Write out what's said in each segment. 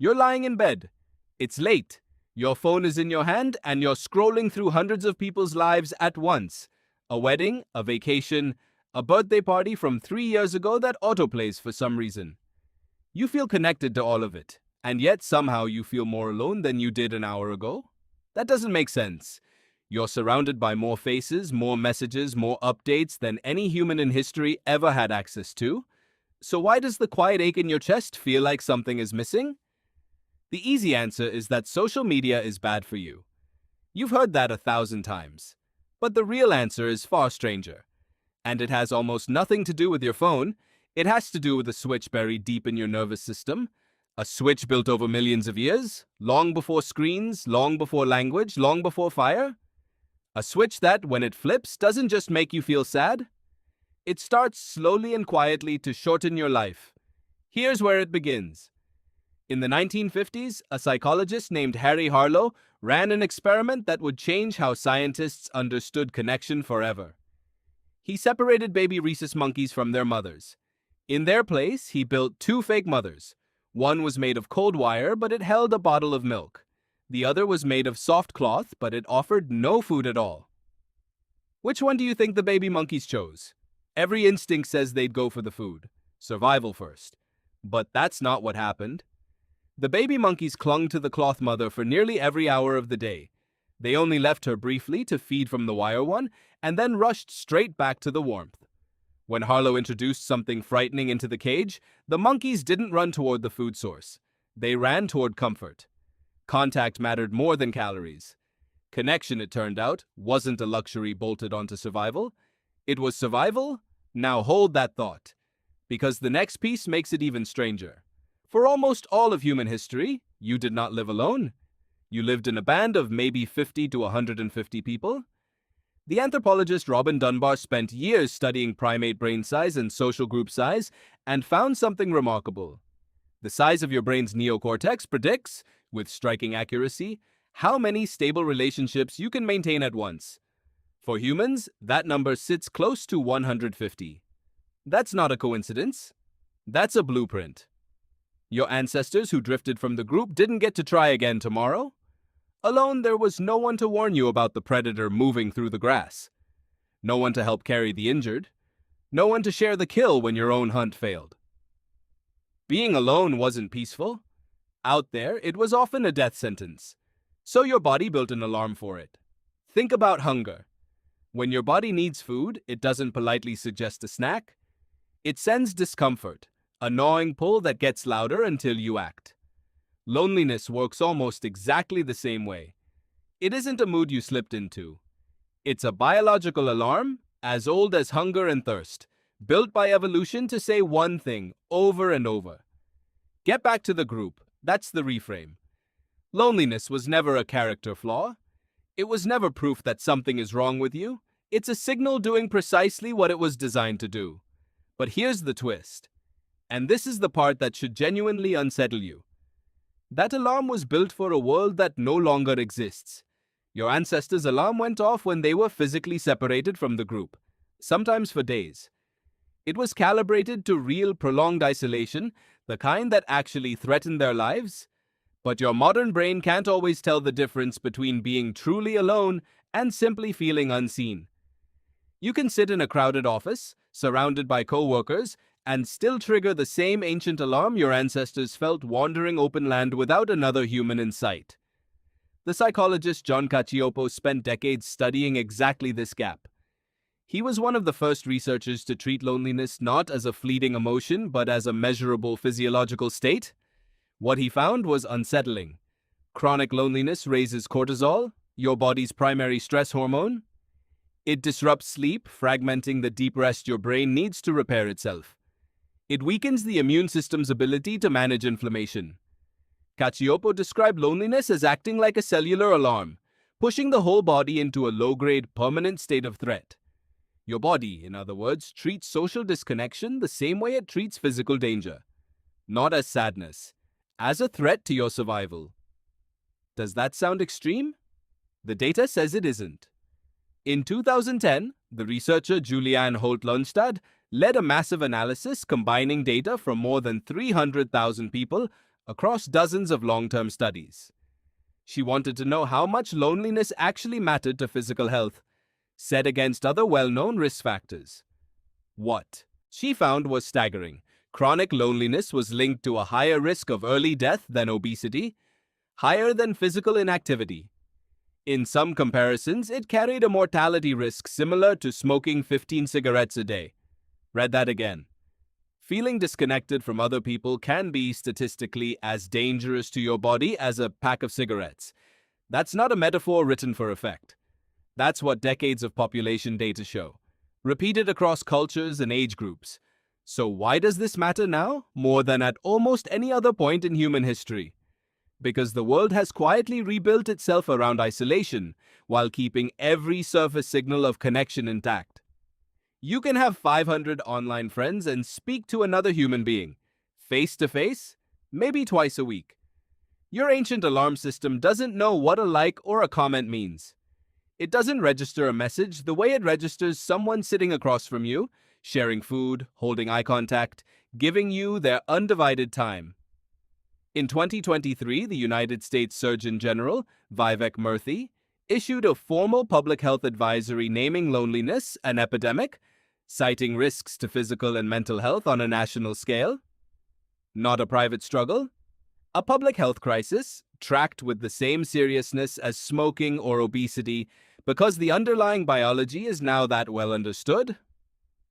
You're lying in bed. It's late. Your phone is in your hand and you're scrolling through hundreds of people's lives at once. A wedding, a vacation, a birthday party from 3 years ago that autoplays for some reason. You feel connected to all of it, and yet somehow you feel more alone than you did an hour ago? That doesn't make sense. You're surrounded by more faces, more messages, more updates than any human in history ever had access to. So why does the quiet ache in your chest feel like something is missing? The easy answer is that social media is bad for you. You've heard that 1,000 times. But the real answer is far stranger. And it has almost nothing to do with your phone. It has to do with a switch buried deep in your nervous system. A switch built over millions of years, long before screens, long before language, long before fire. A switch that, when it flips, doesn't just make you feel sad. It starts slowly and quietly to shorten your life. Here's where it begins. In the 1950s, a psychologist named Harry Harlow ran an experiment that would change how scientists understood connection forever. He separated baby rhesus monkeys from their mothers. In their place, he built two fake mothers. One was made of cold wire, but it held a bottle of milk. The other was made of soft cloth, but it offered no food at all. Which one do you think the baby monkeys chose? Every instinct says they'd go for the food. Survival first. But that's not what happened. The baby monkeys clung to the cloth mother for nearly every hour of the day. They only left her briefly to feed from the wire one, and then rushed straight back to the warmth. When Harlow introduced something frightening into the cage, the monkeys didn't run toward the food source. They ran toward comfort. Contact mattered more than calories. Connection, it turned out, wasn't a luxury bolted onto survival. It was survival? Now hold that thought. Because the next piece makes it even stranger. For almost all of human history, you did not live alone. You lived in a band of maybe 50 to 150 people. The anthropologist Robin Dunbar spent years studying primate brain size and social group size and found something remarkable. The size of your brain's neocortex predicts, with striking accuracy, how many stable relationships you can maintain at once. For humans, that number sits close to 150. That's not a coincidence. That's a blueprint. Your ancestors who drifted from the group didn't get to try again tomorrow. Alone, there was no one to warn you about the predator moving through the grass. No one to help carry the injured. No one to share the kill when your own hunt failed. Being alone wasn't peaceful. Out there, it was often a death sentence. So your body built an alarm for it. Think about hunger. When your body needs food, it doesn't politely suggest a snack. It sends discomfort, a gnawing pull that gets louder until you act. Loneliness works almost exactly the same way. It isn't a mood you slipped into. It's a biological alarm, as old as hunger and thirst, built by evolution to say one thing over and over. Get back to the group. That's the reframe. Loneliness was never a character flaw. It was never proof that something is wrong with you. It's a signal doing precisely what it was designed to do. But here's the twist. And this is the part that should genuinely unsettle you. That alarm was built for a world that no longer exists. Your ancestors' alarm went off when they were physically separated from the group, sometimes for days. It was calibrated to real prolonged isolation, the kind that actually threatened their lives. But your modern brain can't always tell the difference between being truly alone and simply feeling unseen. You can sit in a crowded office, surrounded by co-workers, and still trigger the same ancient alarm your ancestors felt wandering open land without another human in sight. The psychologist John Cacioppo spent decades studying exactly this gap. He was one of the first researchers to treat loneliness not as a fleeting emotion but as a measurable physiological state. What he found was unsettling. Chronic loneliness raises cortisol, your body's primary stress hormone. It disrupts sleep, fragmenting the deep rest your brain needs to repair itself. It weakens the immune system's ability to manage inflammation. Cacioppo described loneliness as acting like a cellular alarm, pushing the whole body into a low-grade, permanent state of threat. Your body, in other words, treats social disconnection the same way it treats physical danger. Not as sadness, as a threat to your survival. Does that sound extreme? The data says it isn't. In 2010, the researcher Julianne Holt-Lundstad led a massive analysis combining data from more than 300,000 people across dozens of long-term studies. She wanted to know how much loneliness actually mattered to physical health, set against other well-known risk factors. What she found was staggering. Chronic loneliness was linked to a higher risk of early death than obesity, higher than physical inactivity. In some comparisons, it carried a mortality risk similar to smoking 15 cigarettes a day. Read that again. Feeling disconnected from other people can be statistically as dangerous to your body as a pack of cigarettes. That's not a metaphor written for effect. That's what decades of population data show, repeated across cultures and age groups. So why does this matter now, more than at almost any other point in human history? Because the world has quietly rebuilt itself around isolation, while keeping every surface signal of connection intact. You can have 500 online friends and speak to another human being, face to face, maybe twice a week. Your ancient alarm system doesn't know what a like or a comment means. It doesn't register a message the way it registers someone sitting across from you, sharing food, holding eye contact, giving you their undivided time. In 2023, the United States Surgeon General, Vivek Murthy, issued a formal public health advisory naming loneliness an epidemic, citing risks to physical and mental health on a national scale. Not a private struggle, a public health crisis tracked with the same seriousness as smoking or obesity because the underlying biology is now that well understood.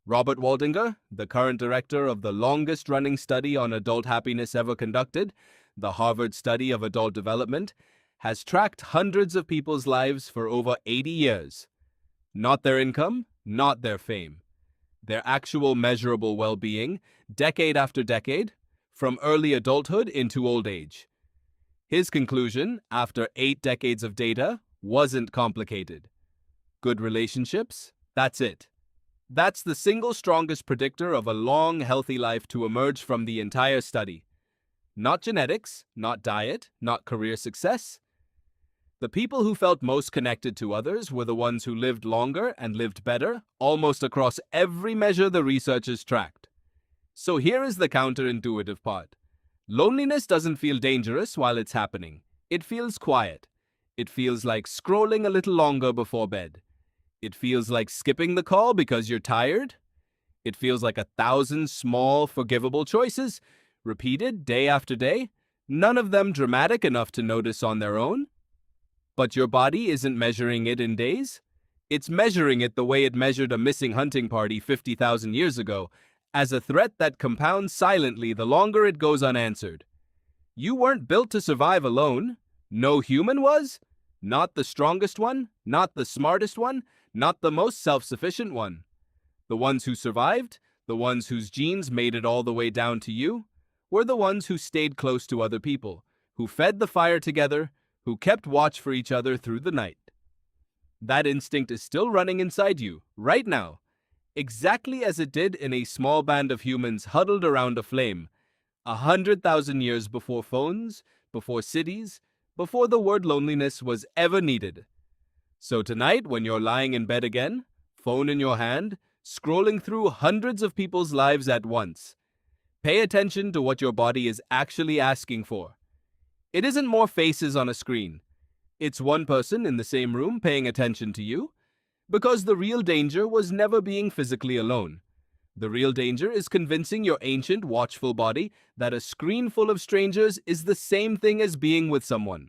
Robert Waldinger, the current director of the longest-running study on adult happiness ever conducted, the Harvard Study of Adult Development, has tracked hundreds of people's lives for over 80 years. Not their income, not their fame. Their actual measurable well-being, decade after decade, from early adulthood into old age. His conclusion, after 8 decades of data, wasn't complicated. Good relationships, that's it. That's the single strongest predictor of a long, healthy life to emerge from the entire study. Not genetics, not diet, not career success. The people who felt most connected to others were the ones who lived longer and lived better, almost across every measure the researchers tracked. So here is the counterintuitive part. Loneliness doesn't feel dangerous while it's happening. It feels quiet. It feels like scrolling a little longer before bed. It feels like skipping the call because you're tired. It feels like 1,000 small, forgivable choices, repeated day after day, none of them dramatic enough to notice on their own. But your body isn't measuring it in days. It's measuring it the way it measured a missing hunting party 50,000 years ago, as a threat that compounds silently the longer it goes unanswered. You weren't built to survive alone. No human was. Not the strongest one, not the smartest one, not the most self-sufficient one. The ones who survived, the ones whose genes made it all the way down to you, were the ones who stayed close to other people, who fed the fire together, who kept watch for each other through the night. That instinct is still running inside you, right now, exactly as it did in a small band of humans huddled around a flame, 100,000 years before phones, before cities, before the word loneliness was ever needed. So tonight, when you're lying in bed again, phone in your hand, scrolling through hundreds of people's lives at once, pay attention to what your body is actually asking for. It isn't more faces on a screen. It's one person in the same room paying attention to you, because the real danger was never being physically alone. The real danger is convincing your ancient, watchful body that a screen full of strangers is the same thing as being with someone.